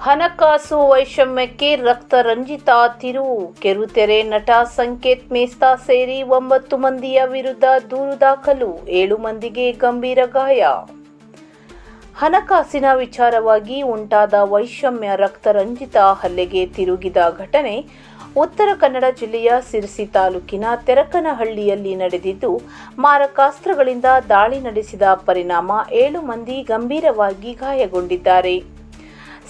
ಹಣಕಾಸು ವೈಷಮ್ಯಕ್ಕೆ ರಕ್ತರಂಜಿತ ತಿರುವು. ಕಿರುತೆರೆ ನಟ ಸಂಕೇತ್ ಮೇಸ್ತಾ ಸೇರಿ 9 ಮಂದಿಯ ವಿರುದ್ಧ ದೂರು ದಾಖಲು. 7 ಮಂದಿಗೆ ಗಂಭೀರ ಗಾಯ. ಹಣಕಾಸಿನ ವಿಚಾರವಾಗಿ ಉಂಟಾದ ವೈಷಮ್ಯ ರಕ್ತರಂಜಿತ ಹಲ್ಲೆಗೆ ತಿರುಗಿದ ಘಟನೆ ಉತ್ತರ ಕನ್ನಡ ಜಿಲ್ಲೆಯ ಸಿರಸಿ ತಾಲೂಕಿನ ತೆರಕನಹಳ್ಳಿಯಲ್ಲಿ ನಡೆದಿದ್ದು, ಮಾರಕಾಸ್ತ್ರಗಳಿಂದ ದಾಳಿ ನಡೆಸಿದ ಪರಿಣಾಮ 7 ಮಂದಿ ಗಂಭೀರವಾಗಿ ಗಾಯಗೊಂಡಿದ್ದಾರೆ.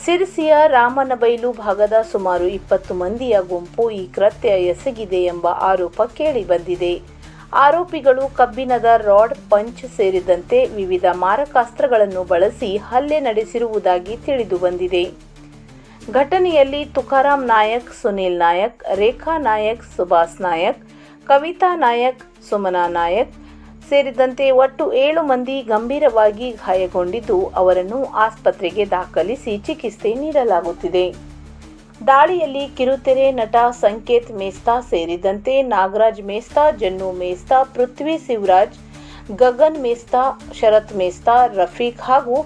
ಸಿರಸಿಯ ರಾಮನಬೈಲು ಭಾಗದ ಸುಮಾರು 20 ಮಂದಿಯ ಗುಂಪು ಈ ಕೃತ್ಯ ಎಸಗಿದೆ ಎಂಬ ಆರೋಪ ಕೇಳಿಬಂದಿದೆ. ಆರೋಪಿಗಳು ಕಬ್ಬಿಣದ ರಾಡ್, ಪಂಚ್ ಸೇರಿದಂತೆ ವಿವಿಧ ಮಾರಕಾಸ್ತ್ರಗಳನ್ನು ಬಳಸಿ ಹಲ್ಲೆ ನಡೆಸಿರುವುದಾಗಿ ತಿಳಿದುಬಂದಿದೆ. ಘಟನೆಯಲ್ಲಿ ತುಕಾರಾಮ್ ನಾಯಕ್, ಸುನಿಲ್ ನಾಯಕ್, ರೇಖಾ ನಾಯಕ್, ಸುಭಾಸ್ ನಾಯಕ್, ಕವಿತಾ ನಾಯಕ್, ಸುಮನಾ ನಾಯಕ್ ಸೇರಿದಂತೆ ಒಟ್ಟು 7 ಮಂದಿ ಗಂಭೀರವಾಗಿ ಗಾಯಗೊಂಡಿದ್ದು, ಅವರನ್ನು ಆಸ್ಪತ್ರೆಗೆ ದಾಖಲಿಸಿ ಚಿಕಿತ್ಸೆ ನೀಡಲಾಗುತ್ತಿದೆ. ದಾಳಿಯಲ್ಲಿ ಕಿರುತೆರೆ ನಟ ಸಂಕೇತ್ ಮೇಸ್ತಾ ಸೇರಿದಂತೆ ನಾಗರಾಜ್ ಮೇಸ್ತಾ, ಜನ್ನು ಮೇಸ್ತಾ, ಪೃಥ್ವಿ ಶಿವರಾಜ್, ಗಗನ್ ಮೇಸ್ತಾ, ಶರತ್ ಮೇಸ್ತಾ, ರಫೀಕ್ ಹಾಗೂ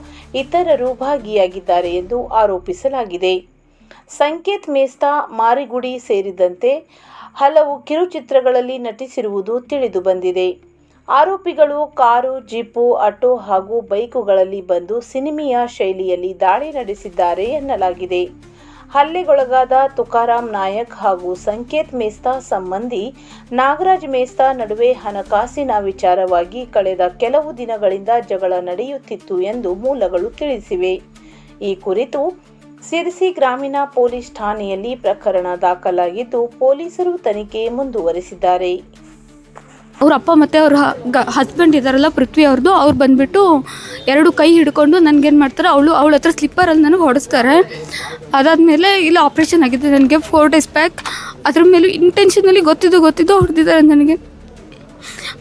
ಇತರರು ಭಾಗಿಯಾಗಿದ್ದಾರೆ ಎಂದು ಆರೋಪಿಸಲಾಗಿದೆ. ಸಂಕೇತ್ ಮೇಸ್ತಾ ಮಾರಿಗುಡಿ ಸೇರಿದಂತೆ ಹಲವು ಕಿರುಚಿತ್ರಗಳಲ್ಲಿ ನಟಿಸಿರುವುದು ತಿಳಿದುಬಂದಿದೆ. ಆರೋಪಿಗಳು ಕಾರು, ಜೀಪು, ಆಟೋ ಹಾಗೂ ಬೈಕುಗಳಲ್ಲಿ ಬಂದು ಸಿನಿಮೀಯ ಶೈಲಿಯಲ್ಲಿ ದಾಳಿ ನಡೆಸಿದ್ದಾರೆ ಎನ್ನಲಾಗಿದೆ. ಹಲ್ಲೆಗೊಳಗಾದ ತುಕಾರಾಮ್ ನಾಯಕ್ ಹಾಗೂ ಸಂಕೇತ್ ಮೇಸ್ತಾ ಸಂಬಂಧಿ ನಾಗರಾಜ್ ಮೇಸ್ತಾ ನಡುವೆ ಹಣಕಾಸಿನ ವಿಚಾರವಾಗಿ ಕಳೆದ ಕೆಲವು ದಿನಗಳಿಂದ ಜಗಳ ನಡೆಯುತ್ತಿತ್ತು ಎಂದು ಮೂಲಗಳು ತಿಳಿಸಿವೆ. ಈ ಕುರಿತು ಸಿರಸಿ ಗ್ರಾಮೀಣ ಪೊಲೀಸ್ ಠಾಣೆಯಲ್ಲಿ ಪ್ರಕರಣ ದಾಖಲಾಗಿದ್ದು, ಪೊಲೀಸರು ತನಿಖೆ ಮುಂದುವರೆಸಿದ್ದಾರೆ. ಅವ್ರ ಅಪ್ಪ ಮತ್ತು ಅವ್ರ ಹಸ್ಬೆಂಡ್ ಇದ್ದಾರಲ್ಲ, ಪೃಥ್ವಿ ಅವ್ರದ್ದು, ಅವ್ರು ಬಂದುಬಿಟ್ಟು 2 ಕೈ ಹಿಡ್ಕೊಂಡು ನನಗೇನು ಮಾಡ್ತಾರೆ, ಅವಳ ಹತ್ರ ಸ್ಲಿಪ್ಪರಲ್ಲಿ ನನಗೆ ಹೊಡೆಸ್ತಾರೆ. ಅದಾದಮೇಲೆ ಇಲ್ಲಿ ಆಪ್ರೇಷನ್ ಆಗಿದೆ ನನಗೆ 4 ಡೇಸ್ ಬ್ಯಾಕ್. ಅದ್ರ ಮೇಲೂ ಇಂಟೆನ್ಷನಲ್ಲಿ ಗೊತ್ತಿದ್ದು ಹೊಡೆದಿದ್ದಾರೆ ನನಗೆ.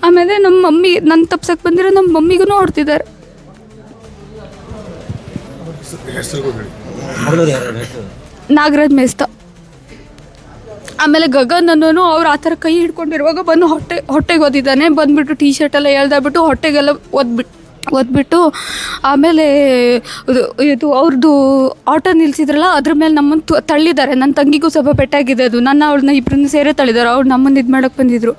ಆಮೇಲೆ ನಮ್ಮ ಮಮ್ಮಿ ನನ್ನ ತಪ್ಸಕ್ಕೆ ಬಂದಿರೋ ನಮ್ಮ ಮಮ್ಮಿಗೂ ಹೊಡೆದಿದ್ದಾರೆ. ನಾಗರಾಜ್ ಮೇಸ್ತಾ. ಆಮೇಲೆ ಗಗನ್ ಅನ್ನೋನು ಅವ್ರು ಆ ಥರ ಕೈ ಹಿಡ್ಕೊಂಡಿರುವಾಗ ಬಂದು ಹೊಟ್ಟೆಗೆ ಒದ್ದಿದ್ದಾನೆ. ಬಂದುಬಿಟ್ಟು ಟೀ ಶರ್ಟೆಲ್ಲ ಎಳ್ದಾಬಿಟ್ಟು ಹೊಟ್ಟೆಗೆಲ್ಲ ಒದ್ಬಿಟ್ಟು ಆಮೇಲೆ ಇದು ಅವ್ರದ್ದು ಆಟೋ ನಿಲ್ಲಿಸಿದ್ರಲ್ಲ, ಅದ್ರ ಮೇಲೆ ನಮ್ಮನ್ನು ತಳ್ಳಿದ್ದಾರೆ. ನನ್ನ ತಂಗಿಗೂ ಸ್ವಲ್ಪ ಪೆಟ್ಟಾಗಿದೆ. ಅದು ಅವಳನ್ನ ಇಬ್ಬರನ್ನ ಸೇರೇ ತಳ್ಳಿದ್ದಾರೆ. ಅವ್ರು ನಮ್ಮನ್ನು ಇದು ಮಾಡೋಕ್ಕೆ ಬಂದಿದ್ರು.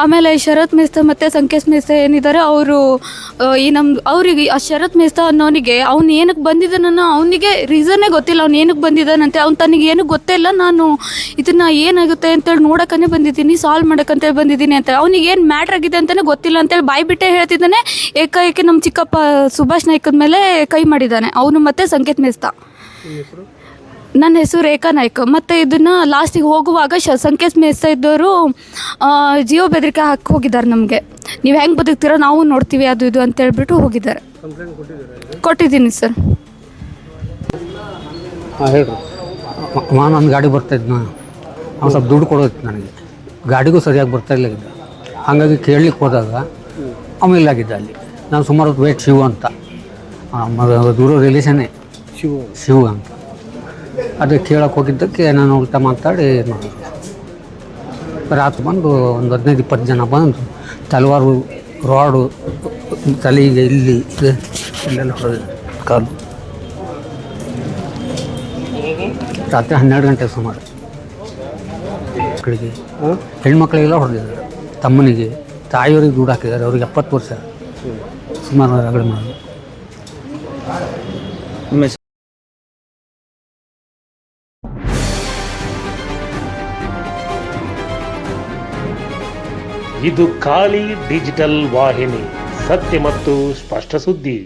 ಆಮೇಲೆ ಶರತ್ ಮೇಸ್ತಾ ಮತ್ತು ಸಂಕೇತ್ ಮೇಸ್ತಾ ಏನಿದ್ದಾರೆ, ಅವರು ಅವ್ರಿಗೆ ಆ ಶರತ್ ಮೇಸ್ತಾ ಅನ್ನೋನಿಗೆ ಅವ್ನು ಏನಕ್ಕೆ ಬಂದಿದ್ದಾನೋ ಅವನಿಗೆ ರೀಸನ್ನೇ ಗೊತ್ತಿಲ್ಲ. ಅವ್ನು ಏನಕ್ಕೆ ಬಂದಿದ್ದಾನಂತೆ ಅವ್ನು ತನಗೆ ಏನೂ ಗೊತ್ತೇ ಇಲ್ಲ. ನಾನು ಇದನ್ನು ಏನಾಗುತ್ತೆ ಅಂತೇಳಿ ನೋಡೋಕ್ಕಂತೇ ಬಂದಿದ್ದೀನಿ, ಸಾಲ್ವ್ ಮಾಡೋಕ್ಕಂತೇಳಿ ಬಂದಿದ್ದೀನಿ ಅಂತ. ಅವ್ನಿಗೆ ಏನು ಮ್ಯಾಟ್ರ್ ಆಗಿದೆ ಅಂತಲೇ ಗೊತ್ತಿಲ್ಲ ಅಂತೇಳಿ ಬಾಯಿ ಬಿಟ್ಟೇ ಹೇಳ್ತಿದ್ದಾನೆ. ಏಕಾಏಕಿ ನಮ್ಮ ಚಿಕ್ಕಪ್ಪ ಸುಭಾಷ್ ನಾಯ್ಕದ ಮೇಲೆ ಕೈ ಮಾಡಿದ್ದಾನೆ ಅವನು ಮತ್ತು ಸಂಕೇತ್ ಮೇಸ್ತಾ. ನನ್ನ ಹೆಸರು ರೇಖಾ ನಾಯ್ಕ. ಮತ್ತು ಇದನ್ನು ಲಾಸ್ಟಿಗೆ ಹೋಗುವಾಗ ಸಂಕೇತ್ ಮೇಸ್ತಾ ಇದ್ದವರು ಜೀವ ಬೆದರಿಕೆ ಹಾಕಿ ಹೋಗಿದ್ದಾರೆ. ನಮಗೆ ನೀವು ಹೆಂಗೆ ಬದುಕ್ತೀರೋ ನಾವು ನೋಡ್ತೀವಿ, ಅದು ಇದು ಅಂತ ಹೇಳ್ಬಿಟ್ಟು ಹೋಗಿದ್ದಾರೆ. ಕೊಟ್ಟಿದ್ದೀನಿ ಸರ್. ಹೇಳ್ರಿ. ನನ್ನ ಗಾಡಿ ಬರ್ತಾಯಿದ್ದು, ಅವ್ನು ಸ್ವಲ್ಪ ದುಡ್ಡು ಕೊಡೋದು ನನಗೆ. ಗಾಡಿಗೂ ಸರಿಯಾಗಿ ಬರ್ತಾಯಿಲ್ಲ ಇದ್ದ. ಹಾಗಾಗಿ ಕೇಳಲಿಕ್ಕೆ ಹೋದಾಗ ಇಲ್ಲಾಗಿದ್ದ ಅಲ್ಲಿ. ನಾನು ಸುಮಾರು ಹೊತ್ತು ವೇಟ್ ಶಿವ ಅಂತ, ದೂರ ರಿಲೇಷನ್ನೇ ಶಿವ ಅಂತ. ಅದೇ ಕೇಳಕ್ಕೆ ಹೋಗಿದ್ದಕ್ಕೆ ನಾನು ಉಲ್ಟಾ ಮಾತಾಡಿ ಮಾಡಿದ್ರು. ರಾತ್ರಿ ಬಂದು ಒಂದು 15-20 ಜನ ಬಂದು ತಲವಾರು, ರಾಡು, ತಲೆಗೆ ಇಲ್ಲಿ ಇಲ್ಲೆಲ್ಲ ಹೊಡೆದು ಕಾಲು. ರಾತ್ರಿ 12 ಗಂಟೆ ಸುಮಾರು. ಮಕ್ಕಳಿಗೆ, ಹೆಣ್ಮಕ್ಳಿಗೆಲ್ಲ ಹೊಡೆದಿದ್ದಾರೆ. ತಮ್ಮನಿಗೆ, ತಾಯಿಯವರಿಗೆ ದುಡ್ಡು ಹಾಕಿದ್ದಾರೆ. ಅವ್ರಿಗೆ 70 ವರ್ಷ ಸುಮಾರು ರಗಡೆ ಮಾಡೋದು. ಇದು ಖಾಲಿ ಡಿಜಿಟಲ್ ವಾಹಿನಿ, ಸತ್ಯ ಮತ್ತು ಸ್ಪಷ್ಟ ಸುದ್ದಿ.